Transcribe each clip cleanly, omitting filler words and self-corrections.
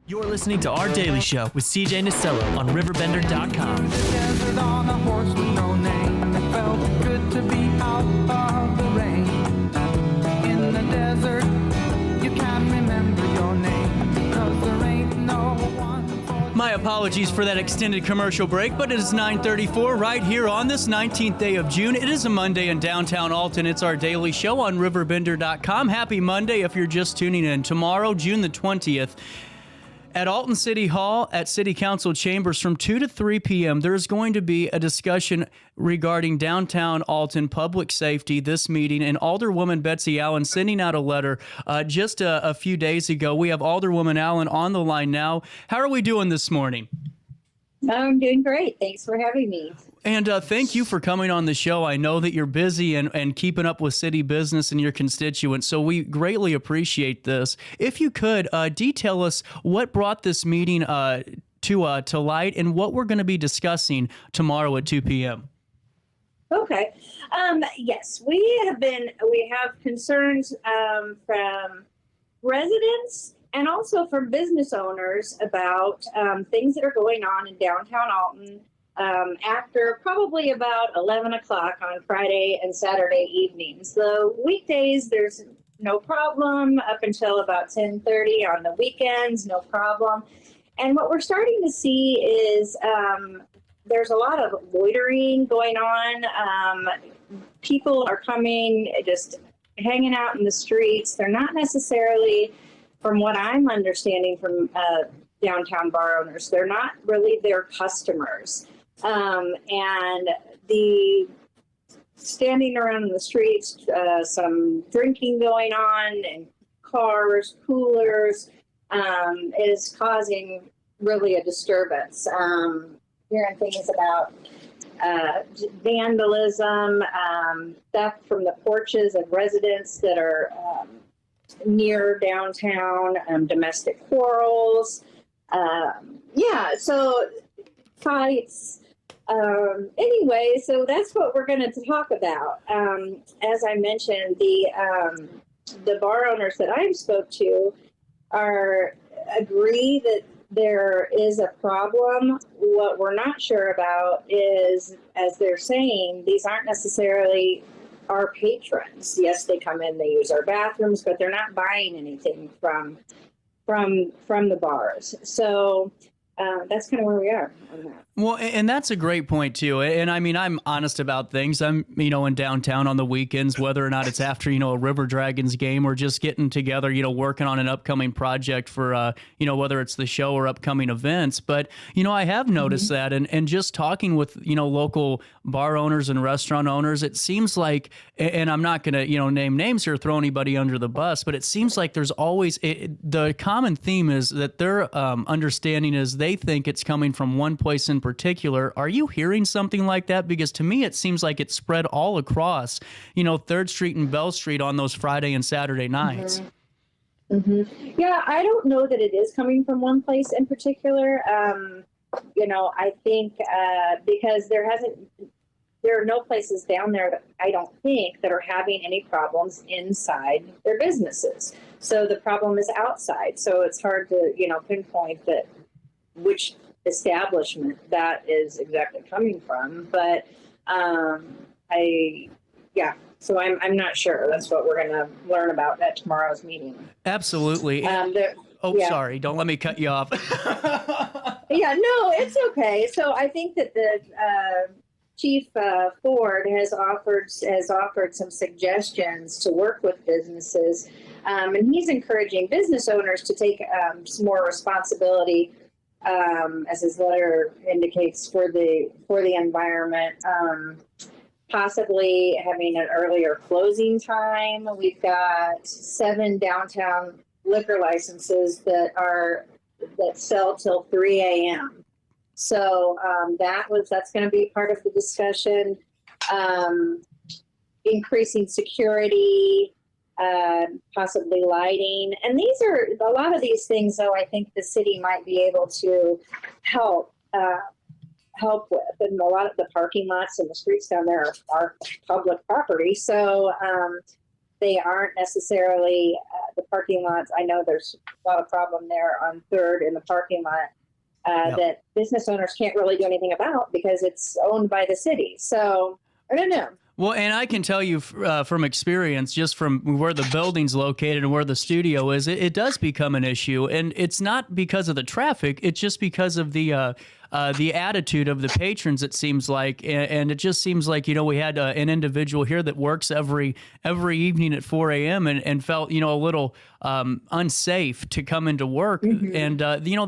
You're listening to Our Daily Show with CJ Nasello on RiverBender.com. Desert on a horse with no name. It felt good to be out of the rain. In the desert, you can't remember your name because there ain't no one for My apologies for that extended commercial break, but it is 9:34 right here on this 19th day of June. It is a Monday in Downtown Alton. It's Our Daily Show on RiverBender.com. Happy Monday if you're just tuning in. Tomorrow, June the 20th, at Alton City Hall at City Council Chambers from 2 to 3 p.m., there is going to be a discussion regarding downtown Alton public safety. This meeting, and Alderwoman Betsy Allen sending out a letter just a few days ago. We have Alderwoman Allen on the line now. How are we doing this morning? I'm doing great. Thanks for having me. And thank you for coming on the show. I know that you're busy and keeping up with city business and your constituents, so we greatly appreciate this. If you could, detail us what brought this meeting to light and what we're going to be discussing tomorrow at 2 p.m. Okay. Yes, we have concerns from residents and also from business owners about things that are going on in downtown Alton after probably about 11 o'clock on Friday and Saturday evenings. The weekdays, there's no problem up until about 10:30. On the weekends, no problem. And what we're starting to see is there's a lot of loitering going on. People are coming, just hanging out in the streets. They're not necessarily, from what I'm understanding from downtown bar owners, they're not really their customers. And the standing around in the streets, some drinking going on, and cars, coolers, is causing really a disturbance. Hearing things about vandalism, theft from the porches of residents that are near downtown, domestic quarrels, so fights. Anyway, so that's what we're going to talk about. As I mentioned, the bar owners that I spoke to agree that there is a problem. What we're not sure about is, as they're saying, these aren't necessarily our patrons. Yes, they come in, they use our bathrooms, but they're not buying anything from the bars. So that's kind of where we are on that. Well, and that's a great point, too. And I mean, I'm honest about things. I'm, in downtown on the weekends, whether or not it's after, a River Dragons game or just getting together, working on an upcoming project for, whether it's the show or upcoming events. But, I have noticed that and just talking with, local bar owners and restaurant owners, it seems like, and I'm not going to, name names here, throw anybody under the bus, but it seems like there's always the common theme is that their understanding is they think it's coming from one place in particular. Are you hearing something like that? Because to me, it seems like it's spread all across, 3rd Street and Bell Street on those Friday and Saturday nights. Yeah, I don't know that it is coming from one place in particular. I think because there are no places down there that I don't think that are having any problems inside their businesses. So the problem is outside. So it's hard to, pinpoint that which establishment that is exactly coming from. But so I'm not sure. That's what we're going to learn about at tomorrow's meeting. Absolutely. Sorry. Don't let me cut you off. Yeah, no, it's okay. So I think that the Chief Ford has offered some suggestions to work with businesses, and he's encouraging business owners to take some more responsibility, as his letter indicates, for the environment. Possibly having an earlier closing time. We've got 7 downtown liquor licenses that sell till 3 a.m. So that's going to be part of the discussion. Increasing security, possibly lighting, and these are a lot of these things. Though I think the city might be able to help with, and a lot of the parking lots and the streets down there are public property. So they aren't necessarily the parking lots. I know there's a lot of problem there on 3rd in the parking lot that business owners can't really do anything about because it's owned by the city. So I don't know. Well, and I can tell you from experience, just from where the building's located and where the studio is, it does become an issue. And it's not because of the traffic. It's just because of the attitude of the patrons, it seems like. And it just seems like, we had an individual here that works every evening at 4 a.m. and felt, a little unsafe to come into work. Mm-hmm. And,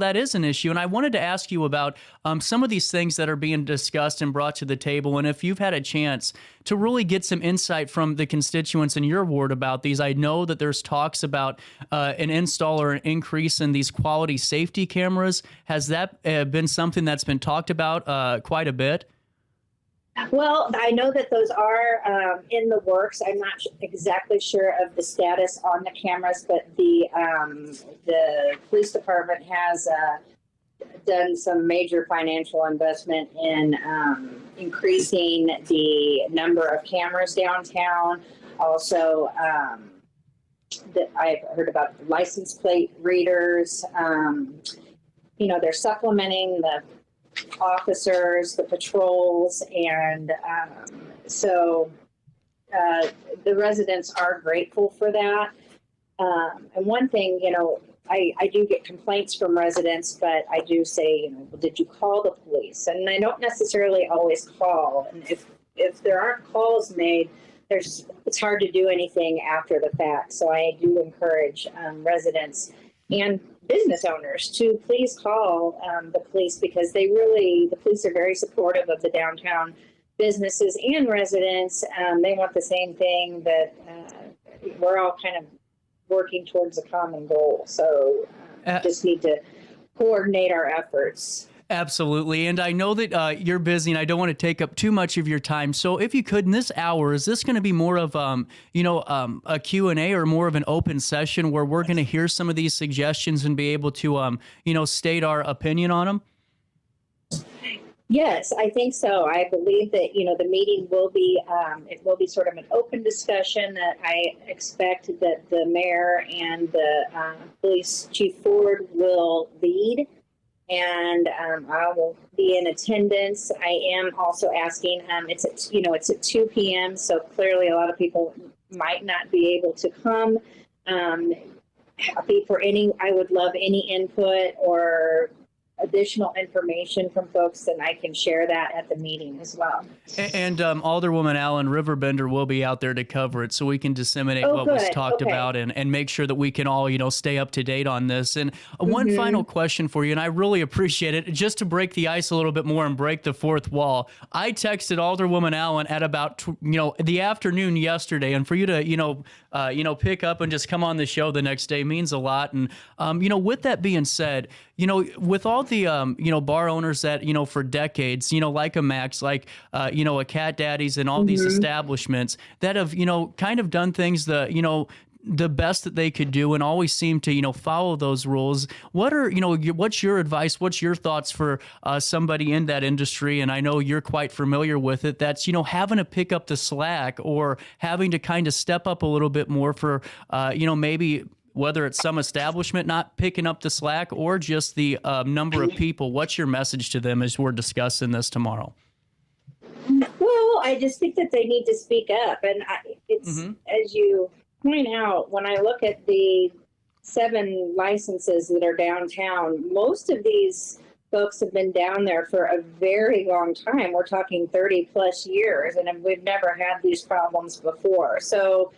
that is an issue. And I wanted to ask you about some of these things that are being discussed and brought to the table. And if you've had a chance to really get some insight from the constituents in your ward about these. I know that there's talks about an install or an increase in these quality safety cameras. Has that been something that's been talked about quite a bit? Well, I know that those are in the works. I'm not exactly sure of the status on the cameras, but the police department has done some major financial investment in increasing the number of cameras downtown. Also, I've heard about license plate readers. They're supplementing the officers, the patrols, and so the residents are grateful for that. And one thing, I do get complaints from residents, but I do say, did you call the police? And I don't necessarily always call. And if there aren't calls made, it's hard to do anything after the fact. So I do encourage residents and business owners to please call the police, because the police are very supportive of the downtown businesses and residents. They want the same thing, that we're all kind of working towards a common goal. So just need to coordinate our efforts. Absolutely. And I know that you're busy and I don't want to take up too much of your time. So if you could, in this hour, is this going to be more of, a Q&A or more of an open session where we're going to hear some of these suggestions and be able to, state our opinion on them? Yes, I think so. I believe that, the meeting will be, it will be sort of an open discussion that I expect that the mayor and the police chief Ford will lead. And I will be in attendance. I am also asking, it's at 2 p.m. So clearly a lot of people might not be able to come. I would love any input or additional information from folks, and I can share that at the meeting as well. And Alderwoman Allen, Riverbender, will be out there to cover it, so we can disseminate what was talked about and make sure that we can all, stay up to date on this. And one final question for you, and I really appreciate it, just to break the ice a little bit more and break the fourth wall. I texted Alderwoman Allen at about, the afternoon yesterday, and for you to, pick up and just come on the show the next day means a lot. And, with that being said, with all the, bar owners that, for decades, like a Max, like, a Cat Daddy's and all these establishments that have, kind of done things the best that they could do and always seem to, follow those rules. What's your advice? What's your thoughts for somebody in that industry? And I know you're quite familiar with it. That's, having to pick up the slack or having to kind of step up a little bit more for, maybe whether it's some establishment not picking up the slack or just the number of people. What's your message to them as we're discussing this tomorrow? Well, I just think that they need to speak up. And as you point out, when I look at the 7 licenses that are downtown, most of these folks have been down there for a very long time. We're talking 30 plus years, and we've never had these problems before. So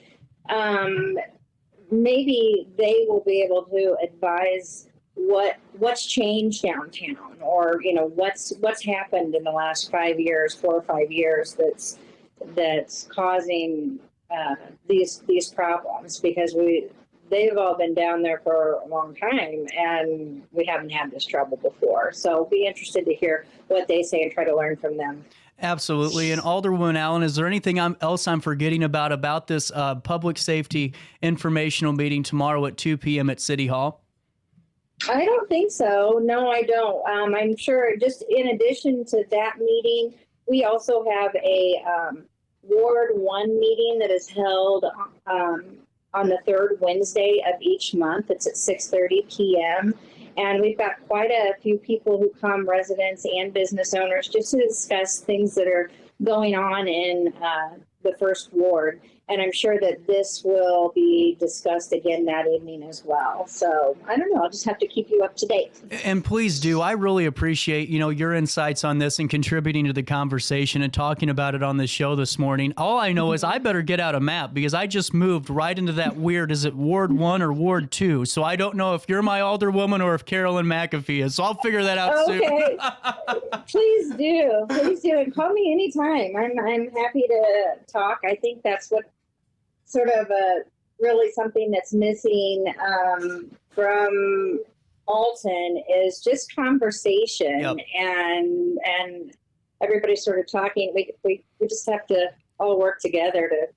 maybe they will be able to advise what's changed downtown, or what's happened in the last 4 or 5 years that's causing these problems, because they've all been down there for a long time and we haven't had this trouble before. So be interested to hear what they say and try to learn from them. Absolutely. And Alderwoman Allen, is there anything else I'm forgetting about this public safety informational meeting tomorrow at 2 p.m. at City Hall? I don't think so. No, I don't. I'm sure just in addition to that meeting, we also have a Ward 1 meeting that is held on the third Wednesday of each month. It's at 6:30 p.m. And we've got quite a few people who come, residents and business owners, just to discuss things that are going on in the first ward. And I'm sure that this will be discussed again that evening as well. So I don't know. I'll just have to keep you up to date. And please do. I really appreciate, your insights on this and contributing to the conversation and talking about it on this show this morning. All I know is I better get out a map because I just moved right into that weird, is it Ward 1 or Ward 2? So I don't know if you're my alderwoman or if Carolyn McAfee is. So I'll figure that out soon. Okay. Please do. Please do. And call me anytime. I'm happy to talk. I think that's what sort of really something that's missing from Alton is just conversation. Yep. and everybody sort of talking. We just have to all work together to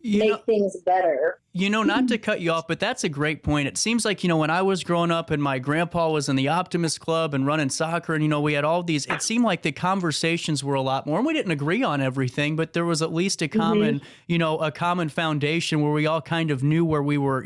make things better. Not to cut you off, but that's a great point. It seems like, when I was growing up and my grandpa was in the Optimist Club and running soccer and, we had all these, it seemed like the conversations were a lot more, and we didn't agree on everything, but there was at least a common, a common foundation where we all kind of knew where we were,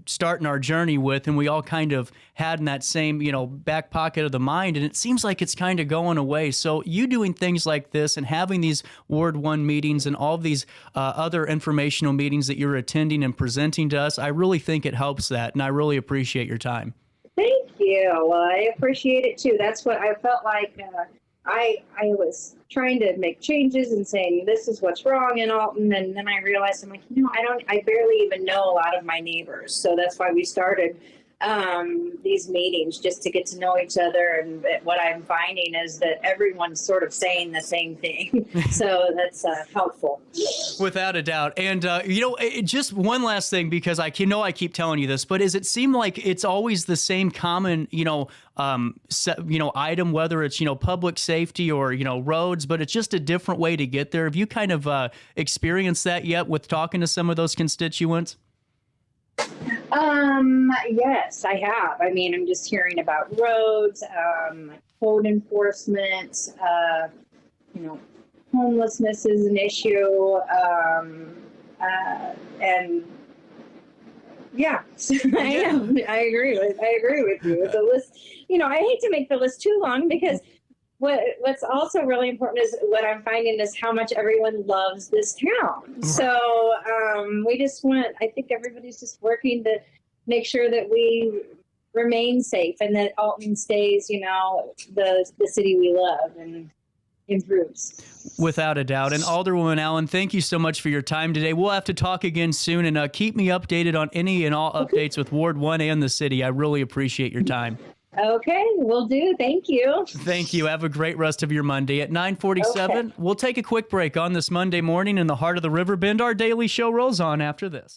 starting our journey with, and we all kind of had in that same, back pocket of the mind. And it seems like it's kind of going away. So you doing things like this and having these Ward 1 meetings and all of these other informational meetings that you're attending and presenting to us, I really think it helps that. And I really appreciate your time. Thank you. Well, I appreciate it too. That's what I felt like. I was trying to make changes and saying this is what's wrong in Alton, and then I realized I'm like, I barely even know a lot of my neighbors, so that's why we started these meetings, just to get to know each other. And what I'm finding is that everyone's sort of saying the same thing, so that's helpful. Without a doubt. And just one last thing, because I keep telling you this, but does it seem like it's always the same common item, whether it's public safety or roads, but it's just a different way to get there? Have you kind of experienced that yet with talking to some of those constituents? Yes, I have. I mean, I'm just hearing about roads, code enforcement, homelessness is an issue, and yeah, I agree with you. The list, I hate to make the list too long, because what's also really important is what I'm finding is how much everyone loves this town. So I think everybody's just working to make sure that we remain safe and that Alton stays, the city we love and improves. Without a doubt. And Alderwoman Allen, thank you so much for your time today. We'll have to talk again soon, and keep me updated on any and all updates with Ward 1 and the city. I really appreciate your time. Okay, will do. Thank you. Thank you. Have a great rest of your Monday. At 9:47, We'll take a quick break on this Monday morning in the heart of the Riverbend. Our daily show rolls on after this.